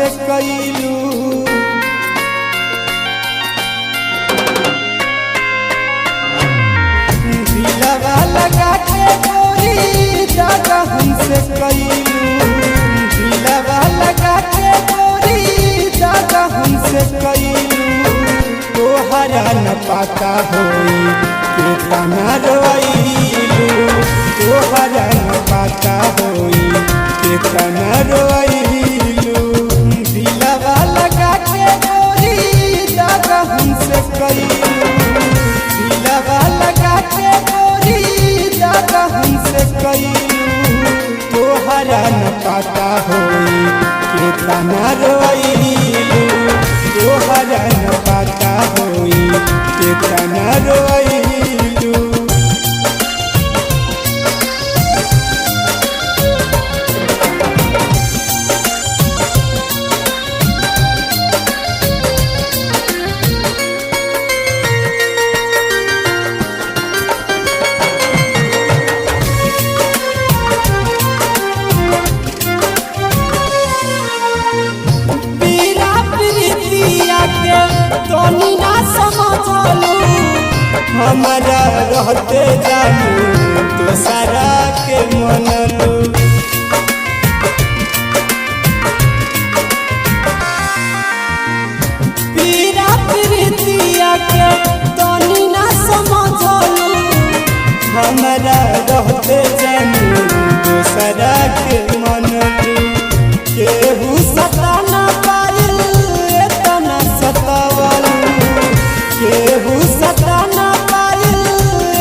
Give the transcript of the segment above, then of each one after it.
हमसे कैलू। दिलवा लगा के गोरी दादा हमसे कैलू। दिलवा लगा के गोरी दादा हमसे कैलू। तोहरा न पता होई कितना रोइलू। तोहरा न पता होई कितना रोइलू। दिलवा लगा के गोरी दादा हमसे कैलू। दिलवा लगा के गोरी दादा हमसे कैलू। तोहरा न पता होई कितना रोइलू। तोहरा न पता होई कितना रोइलू। तोनी ना समझलू हमारा रहते जानू दोसरा के मनलू। पीरा प्रीतिया के तोनी ना समझलू हमारा रहते जानू दोसरा के मनलू। केहू सता ना पाइल एतना सतावलू। केहू सता ना पाइल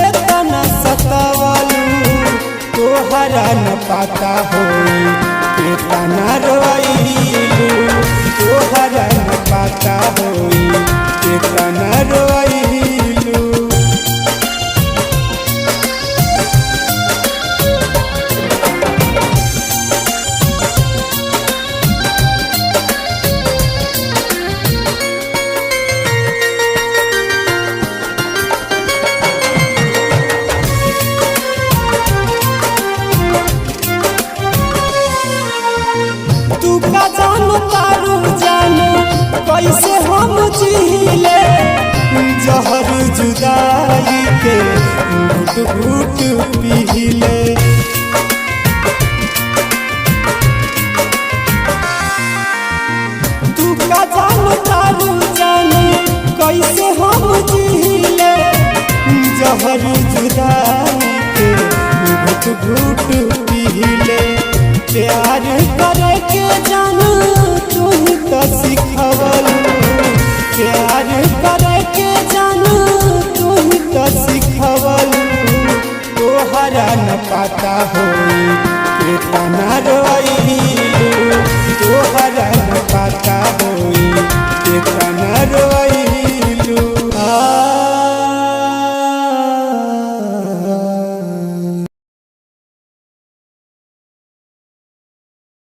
एतना सतावलू। तोहरा न पता होई कितना रोइलू। तोहरा न पता होई कितना रोइलू। तू का जानो तारू जानो कैसे हम जीले। जहर जुदाई के घुट घुट पीले। तू का जानो तारू जानो कैसे हम जीले। जहर जुदाई के घुट घुट पीले। प्यार करे के जानू तू ही तो सिखवलू। प्यार करे के जानू तू ही तो सिखवलू। तोहरा न पता होई कितना